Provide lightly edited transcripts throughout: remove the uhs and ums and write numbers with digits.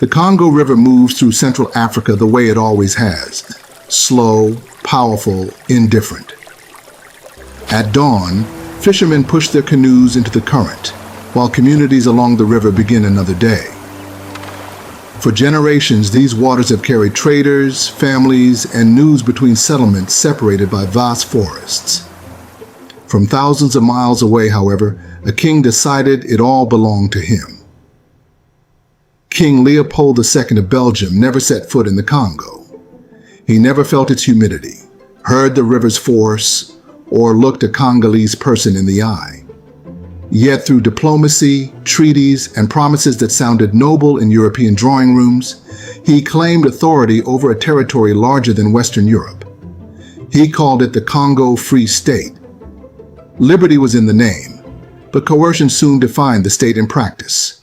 The Congo River moves through Central Africa the way it always has: slow, powerful, indifferent. At dawn, fishermen push their canoes into the current, while communities along the river begin another day. For generations, these waters have carried traders, families, and news between settlements separated by vast forests. From thousands of miles away, however, a king decided it all belonged to him. King Leopold II of Belgium never set foot in the Congo. He never felt its humidity, heard the river's force, or looked a Congolese person in the eye. Yet through diplomacy, treaties, and promises that sounded noble in European drawing rooms, he claimed authority over a territory larger than Western Europe. He called it the Congo Free State. Liberty was in the name, but coercion soon defined the state in practice.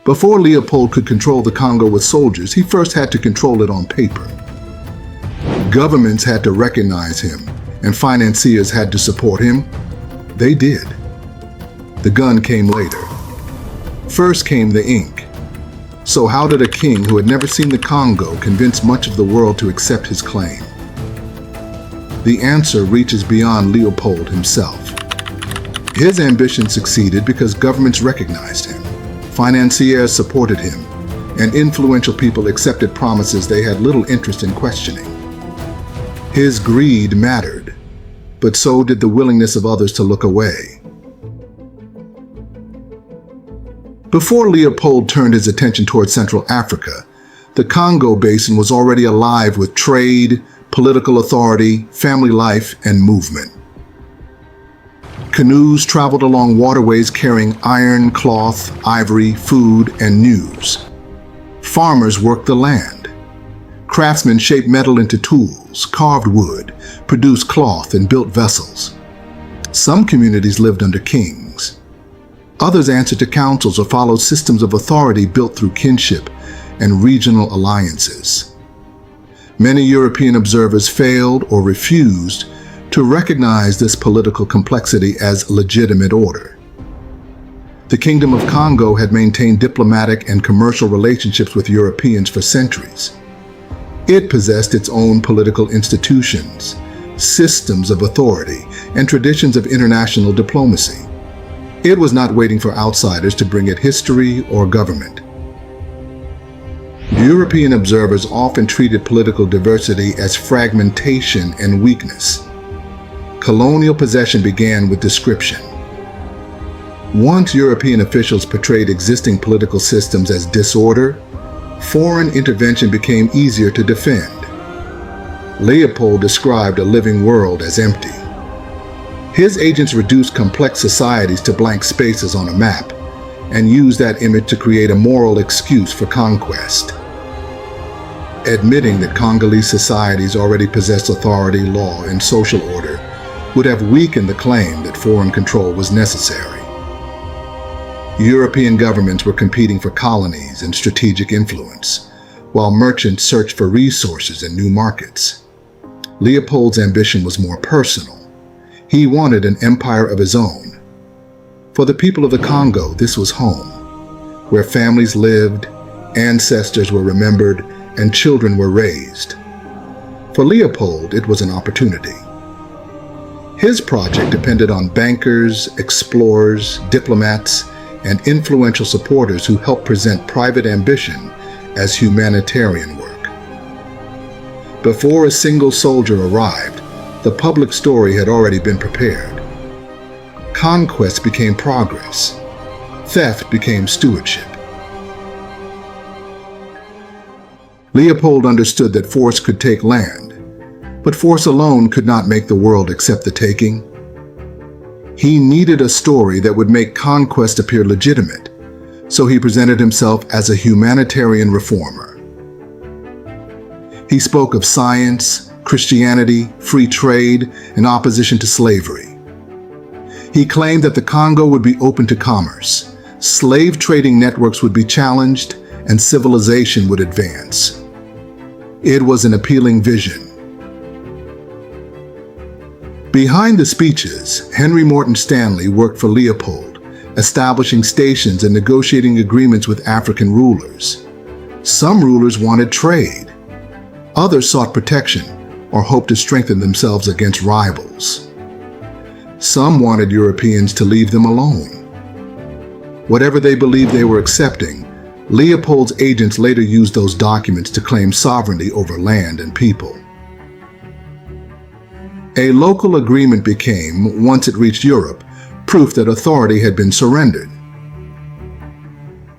Before Leopold could control the Congo with soldiers, he first had to control it on paper. Governments had to recognize him, and financiers had to support him. They did. The gun came later. First came the ink. So how did a king who had never seen the Congo convince much of the world to accept his claim? The answer reaches beyond Leopold himself. His ambition succeeded because governments recognized him, financiers supported him, and influential people accepted promises they had little interest in questioning. His greed mattered, but so did the willingness of others to look away. Before Leopold turned his attention toward Central Africa, the Congo Basin was already alive with trade, political authority, family life, and movement. Canoes traveled along waterways carrying iron, cloth, ivory, food, and news. Farmers worked the land. Craftsmen shaped metal into tools, carved wood, produced cloth, and built vessels. Some communities lived under kings. Others answered to councils or followed systems of authority built through kinship and regional alliances. Many European observers failed or refused to recognize this political complexity as legitimate order. The Kingdom of Congo had maintained diplomatic and commercial relationships with Europeans for centuries. It possessed its own political institutions, systems of authority, and traditions of international diplomacy. It was not waiting for outsiders to bring it history or government. European observers often treated political diversity as fragmentation and weakness. Colonial possession began with description. Once European officials portrayed existing political systems as disorder, foreign intervention became easier to defend. Leopold described a living world as empty. His agents reduced complex societies to blank spaces on a map and used that image to create a moral excuse for conquest. Admitting that Congolese societies already possessed authority, law, and social order would have weakened the claim that foreign control was necessary. European governments were competing for colonies and strategic influence, while merchants searched for resources and new markets. Leopold's ambition was more personal. He wanted an empire of his own. For the people of the Congo, this was home, where families lived, ancestors were remembered, and children were raised. For Leopold, it was an opportunity. His project depended on bankers, explorers, diplomats, and influential supporters who helped present private ambition as humanitarian work. Before a single soldier arrived, the public story had already been prepared. Conquest became progress. Theft became stewardship. Leopold understood that force could take land, but force alone could not make the world accept the taking. He needed a story that would make conquest appear legitimate, so he presented himself as a humanitarian reformer. He spoke of science, Christianity, free trade, and opposition to slavery. He claimed that the Congo would be open to commerce, slave trading networks would be challenged, and civilization would advance. It was an appealing vision. Behind the speeches, Henry Morton Stanley worked for Leopold, establishing stations and negotiating agreements with African rulers. Some rulers wanted trade. Others sought protection or hoped to strengthen themselves against rivals. Some wanted Europeans to leave them alone. Whatever they believed they were accepting, Leopold's agents later used those documents to claim sovereignty over land and people. A local agreement became, once it reached Europe, proof that authority had been surrendered.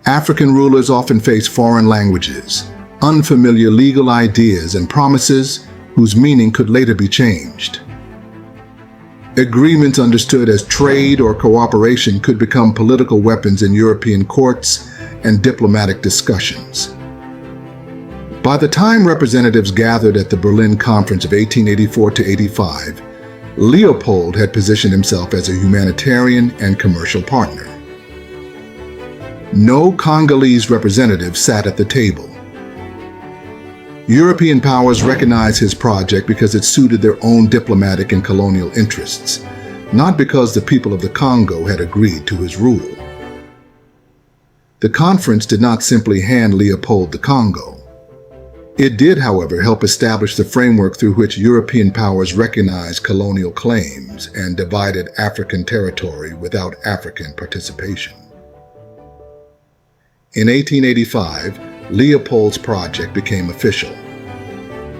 African rulers often faced foreign languages, unfamiliar legal ideas, and promises whose meaning could later be changed. Agreements understood as trade or cooperation could become political weapons in European courts and diplomatic discussions. By the time representatives gathered at the Berlin Conference of 1884–85, Leopold had positioned himself as a humanitarian and commercial partner. No Congolese representative sat at the table. European powers recognized his project because it suited their own diplomatic and colonial interests, not because the people of the Congo had agreed to his rule. The conference did not simply hand Leopold the Congo. It did, however, help establish the framework through which European powers recognized colonial claims and divided African territory without African participation. In 1885, Leopold's project became official.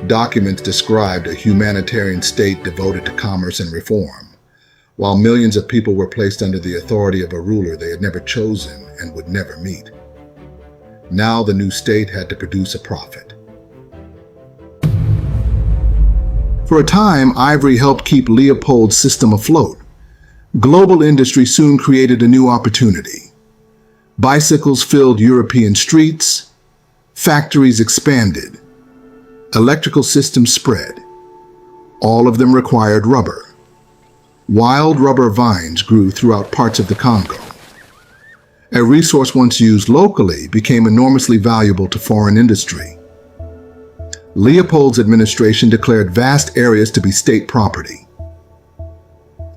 Documents described a humanitarian state devoted to commerce and reform, while millions of people were placed under the authority of a ruler they had never chosen and would never meet. Now the new state had to produce a profit. For a time, ivory helped keep Leopold's system afloat. Global industry soon created a new opportunity. Bicycles filled European streets, factories expanded, electrical systems spread. All of them required rubber. Wild rubber vines grew throughout parts of the Congo. A resource once used locally became enormously valuable to foreign industry. Leopold's administration declared vast areas to be state property.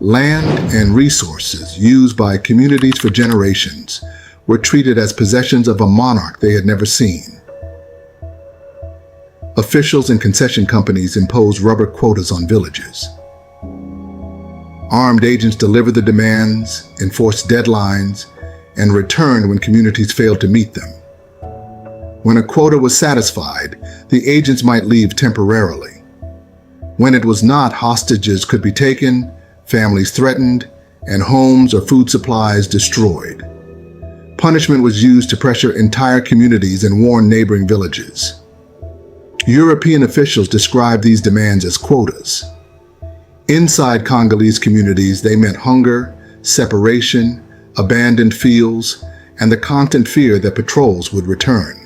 Land and resources used by communities for generations were treated as possessions of a monarch they had never seen. Officials and concession companies imposed rubber quotas on villages. Armed agents delivered the demands, enforced deadlines, and returned when communities failed to meet them. When a quota was satisfied, the agents might leave temporarily. When it was not, hostages could be taken, families threatened, and homes or food supplies destroyed. Punishment was used to pressure entire communities and warn neighboring villages. European officials described these demands as quotas. Inside Congolese communities, they meant hunger, separation, abandoned fields, and the constant fear that patrols would return.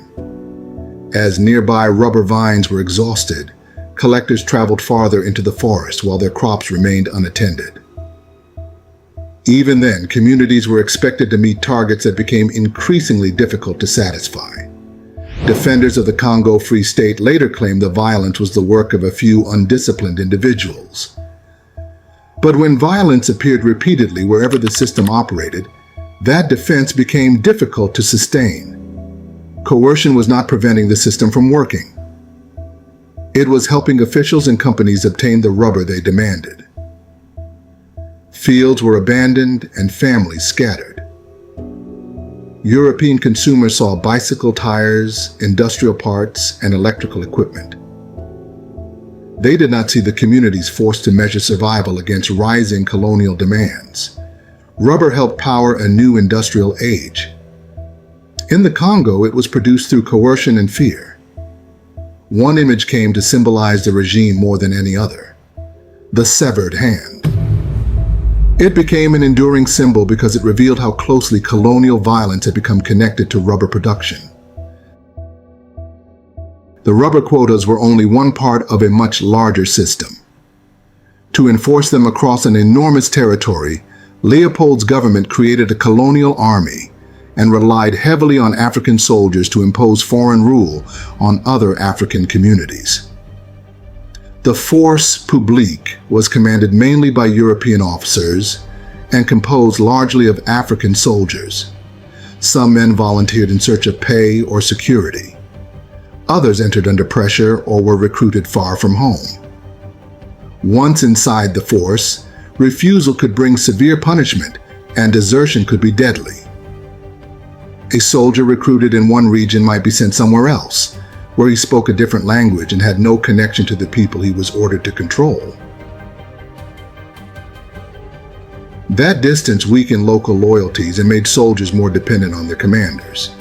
As nearby rubber vines were exhausted, collectors traveled farther into the forest while their crops remained unattended. Even then, communities were expected to meet targets that became increasingly difficult to satisfy. Defenders of the Congo Free State later claimed the violence was the work of a few undisciplined individuals. But when violence appeared repeatedly wherever the system operated, that defense became difficult to sustain. Coercion was not preventing the system from working. It was helping officials and companies obtain the rubber they demanded. Fields were abandoned and families scattered. European consumers saw bicycle tires, industrial parts, and electrical equipment. They did not see the communities forced to measure survival against rising colonial demands. Rubber helped power a new industrial age. In the Congo, it was produced through coercion and fear. One image came to symbolize the regime more than any other: the severed hand. It became an enduring symbol because it revealed how closely colonial violence had become connected to rubber production. The rubber quotas were only one part of a much larger system. To enforce them across an enormous territory, Leopold's government created a colonial army and relied heavily on African soldiers to impose foreign rule on other African communities. The force Publique was commanded mainly by European officers and composed largely of African soldiers. Some men volunteered in search of pay or security. Others entered under pressure or were recruited far from home. Once inside the force, refusal could bring severe punishment and desertion could be deadly. A soldier recruited in one region might be sent somewhere else, where he spoke a different language and had no connection to the people he was ordered to control. That distance weakened local loyalties and made soldiers more dependent on their commanders.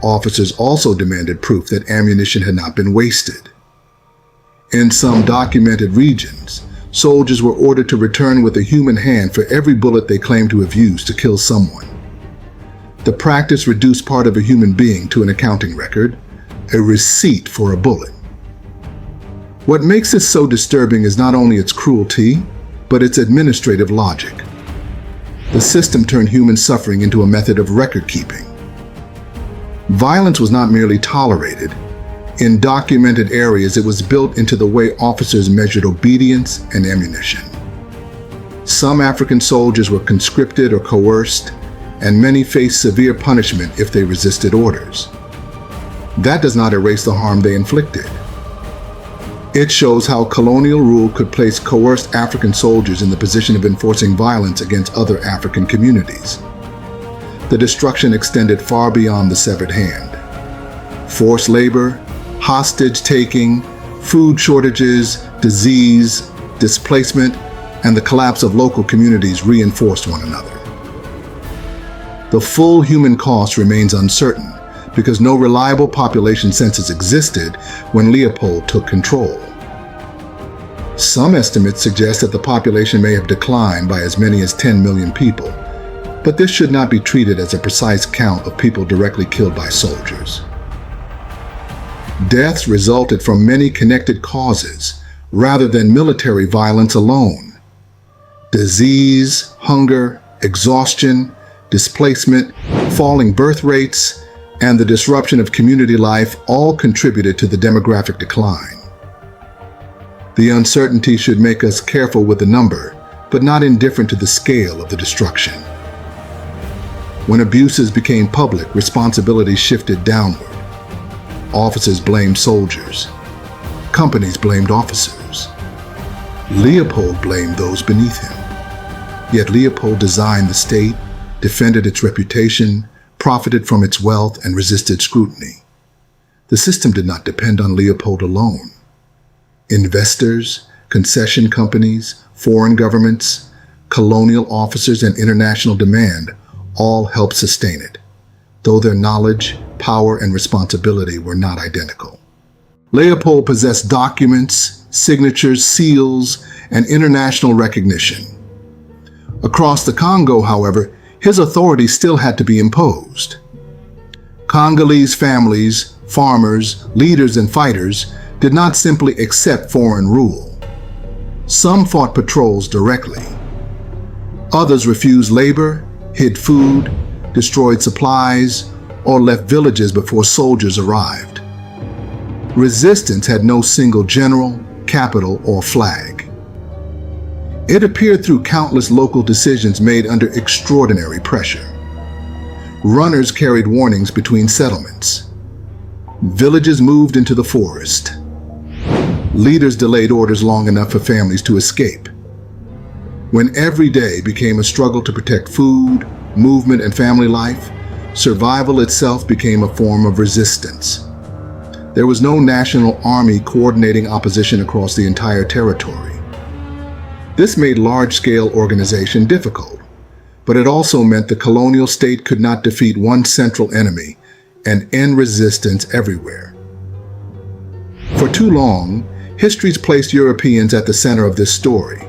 Officers also demanded proof that ammunition had not been wasted. In some documented regions, soldiers were ordered to return with a human hand for every bullet they claimed to have used to kill someone. The practice reduced part of a human being to an accounting record, a receipt for a bullet. What makes this so disturbing is not only its cruelty, but its administrative logic. The system turned human suffering into a method of record-keeping. Violence was not merely tolerated. In documented areas, it was built into the way officers measured obedience and ammunition. Some African soldiers were conscripted or coerced, and many faced severe punishment if they resisted orders. That does not erase the harm they inflicted. It shows how colonial rule could place coerced African soldiers in the position of enforcing violence against other African communities. The destruction extended far beyond the severed hand. Forced labor, hostage-taking, food shortages, disease, displacement, and the collapse of local communities reinforced one another. The full human cost remains uncertain because no reliable population census existed when Leopold took control. Some estimates suggest that the population may have declined by as many as 10 million people, but this should not be treated as a precise count of people directly killed by soldiers. Deaths resulted from many connected causes rather than military violence alone. Disease, hunger, exhaustion, displacement, falling birth rates, and the disruption of community life all contributed to the demographic decline. The uncertainty should make us careful with the number, but not indifferent to the scale of the destruction. When abuses became public, responsibility shifted downward. Officers blamed soldiers. Companies blamed officers. Leopold blamed those beneath him. Yet Leopold designed the state, defended its reputation, profited from its wealth, and resisted scrutiny. The system did not depend on Leopold alone. Investors, concession companies, foreign governments, colonial officers, and international demand all helped sustain it, though their knowledge, power, and responsibility were not identical. Leopold possessed documents, signatures, seals, and international recognition. Across the Congo, however, his authority still had to be imposed. Congolese families, farmers, leaders, and fighters did not simply accept foreign rule. Some fought patrols directly. Others refused labor, hid food, destroyed supplies, or left villages before soldiers arrived. Resistance had no single general, capital, or flag. It appeared through countless local decisions made under extraordinary pressure. Runners carried warnings between settlements. Villages moved into the forest. Leaders delayed orders long enough for families to escape. When every day became a struggle to protect food, movement, and family life, survival itself became a form of resistance. There was no national army coordinating opposition across the entire territory. This made large-scale organization difficult, but it also meant the colonial state could not defeat one central enemy and end resistance everywhere. For too long, history's placed Europeans at the center of this story,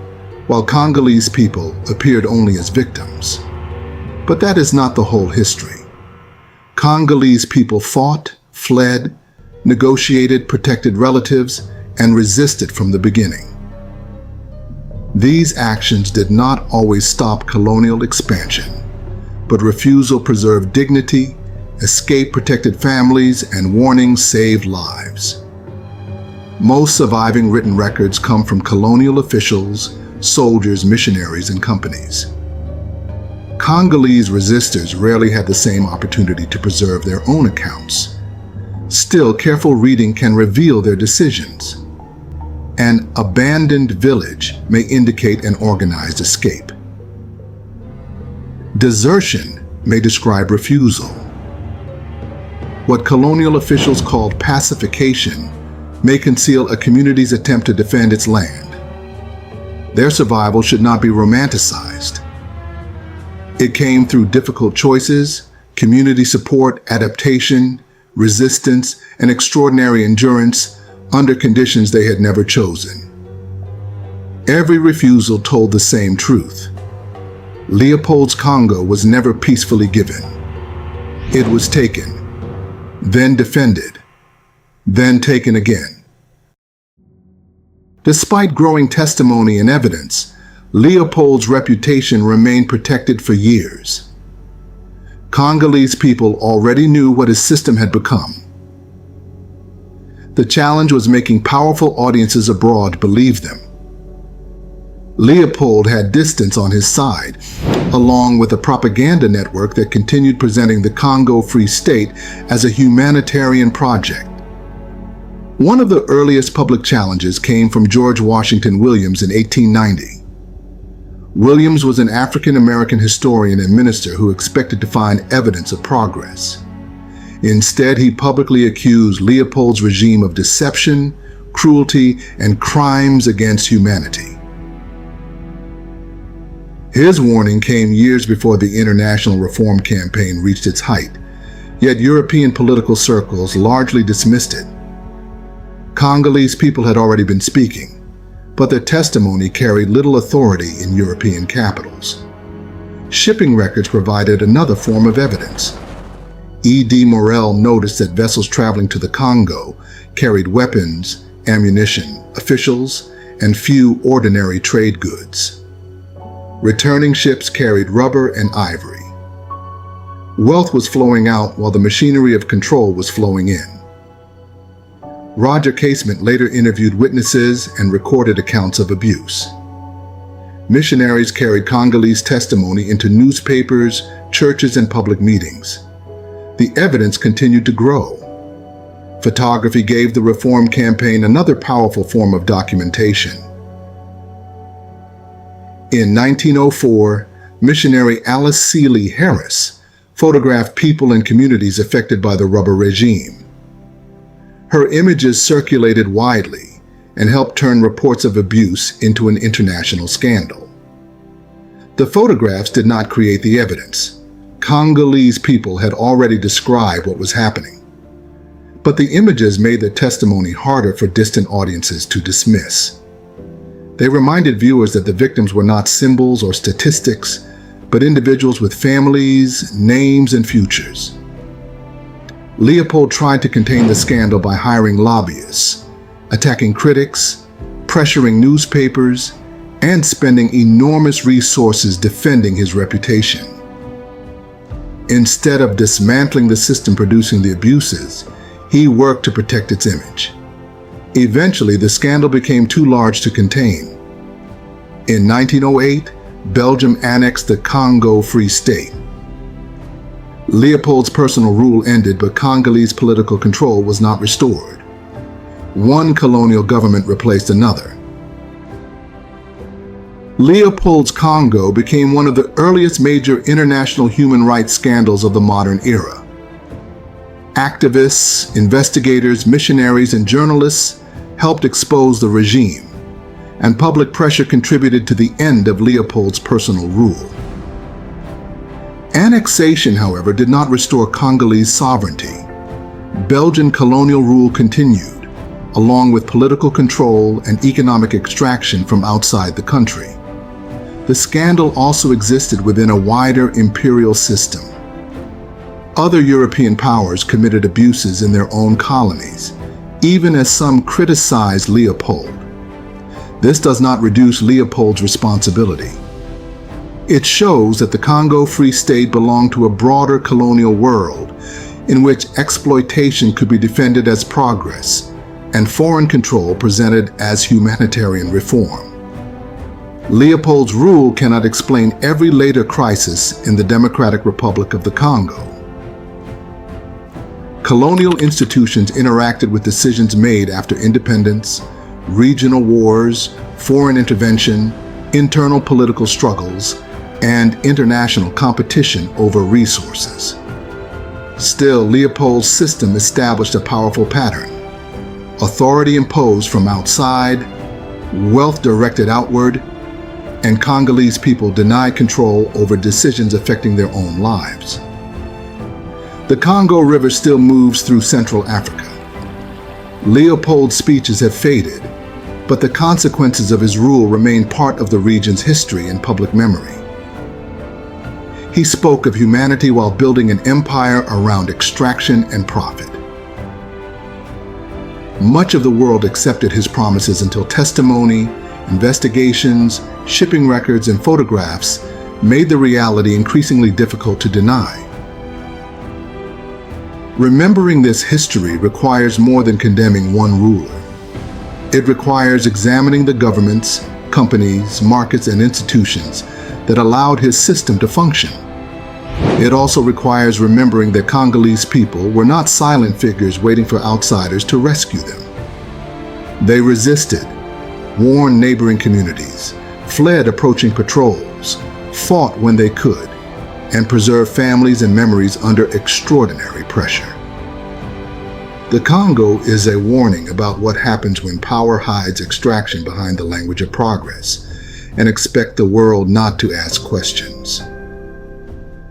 while Congolese people appeared only as victims. But that is not the whole history. Congolese people fought, fled, negotiated, protected relatives, and resisted from the beginning. These actions did not always stop colonial expansion, but refusal preserved dignity, escape protected families, and warning saved lives. Most surviving written records come from colonial officials, soldiers, missionaries, and companies. Congolese resistors rarely had the same opportunity to preserve their own accounts. Still, careful reading can reveal their decisions. An abandoned village may indicate an organized escape. Desertion may describe refusal. What colonial officials called pacification may conceal a community's attempt to defend its land. Their survival should not be romanticized. It came through difficult choices, community support, adaptation, resistance, and extraordinary endurance under conditions they had never chosen. Every refusal told the same truth. Leopold's Congo was never peacefully given. It was taken, then defended, then taken again. Despite growing testimony and evidence, Leopold's reputation remained protected for years. Congolese people already knew what his system had become. The challenge was making powerful audiences abroad believe them. Leopold had distance on his side, along with a propaganda network that continued presenting the Congo Free State as a humanitarian project. One of the earliest public challenges came from George Washington Williams in 1890. Williams was an African-American historian and minister who expected to find evidence of progress. Instead, he publicly accused Leopold's regime of deception, cruelty, and crimes against humanity. His warning came years before the international reform campaign reached its height, yet European political circles largely dismissed it. Congolese people had already been speaking, but their testimony carried little authority in European capitals. Shipping records provided another form of evidence. E.D. Morel noticed that vessels traveling to the Congo carried weapons, ammunition, officials, and few ordinary trade goods. Returning ships carried rubber and ivory. Wealth was flowing out while the machinery of control was flowing in. Roger Casement later interviewed witnesses and recorded accounts of abuse. Missionaries carried Congolese testimony into newspapers, churches, and public meetings. The evidence continued to grow. Photography gave the reform campaign another powerful form of documentation. In 1904, missionary Alice Seeley Harris photographed people and communities affected by the rubber regime. Her images circulated widely and helped turn reports of abuse into an international scandal. The photographs did not create the evidence. Congolese people had already described what was happening. But the images made the testimony harder for distant audiences to dismiss. They reminded viewers that the victims were not symbols or statistics, but individuals with families, names, and futures. Leopold tried to contain the scandal by hiring lobbyists, attacking critics, pressuring newspapers, and spending enormous resources defending his reputation. Instead of dismantling the system producing the abuses, he worked to protect its image. Eventually, the scandal became too large to contain. In 1908, Belgium annexed the Congo Free State. Leopold's personal rule ended, but Congolese political control was not restored. One colonial government replaced another. Leopold's Congo became one of the earliest major international human rights scandals of the modern era. Activists, investigators, missionaries, and journalists helped expose the regime, and public pressure contributed to the end of Leopold's personal rule. Annexation, however, did not restore Congolese sovereignty. Belgian colonial rule continued, along with political control and economic extraction from outside the country. The scandal also existed within a wider imperial system. Other European powers committed abuses in their own colonies, even as some criticized Leopold. This does not reduce Leopold's responsibility. It shows that the Congo Free State belonged to a broader colonial world in which exploitation could be defended as progress and foreign control presented as humanitarian reform. Leopold's rule cannot explain every later crisis in the Democratic Republic of the Congo. Colonial institutions interacted with decisions made after independence, regional wars, foreign intervention, internal political struggles, and international competition over resources. Still, Leopold's system established a powerful pattern. Authority imposed from outside, wealth directed outward, and Congolese people denied control over decisions affecting their own lives. The Congo River still moves through Central Africa. Leopold's speeches have faded, but the consequences of his rule remain part of the region's history and public memory. He spoke of humanity while building an empire around extraction and profit. Much of the world accepted his promises until testimony, investigations, shipping records, and photographs made the reality increasingly difficult to deny. Remembering this history requires more than condemning one ruler. It requires examining the governments, companies, markets, and institutions that allowed his system to function. It also requires remembering that Congolese people were not silent figures waiting for outsiders to rescue them. They resisted, warned neighboring communities, fled approaching patrols, fought when they could, and preserved families and memories under extraordinary pressure. The Congo is a warning about what happens when power hides extraction behind the language of progress and expects the world not to ask questions.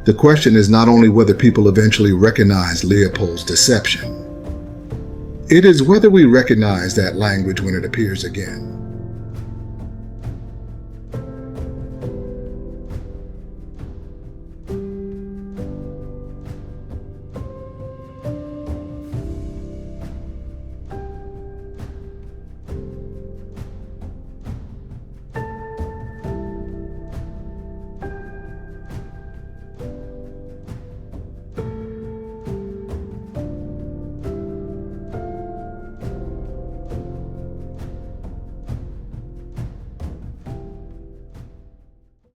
The question is not only whether people eventually recognize Leopold's deception, it is whether we recognize that language when it appears again.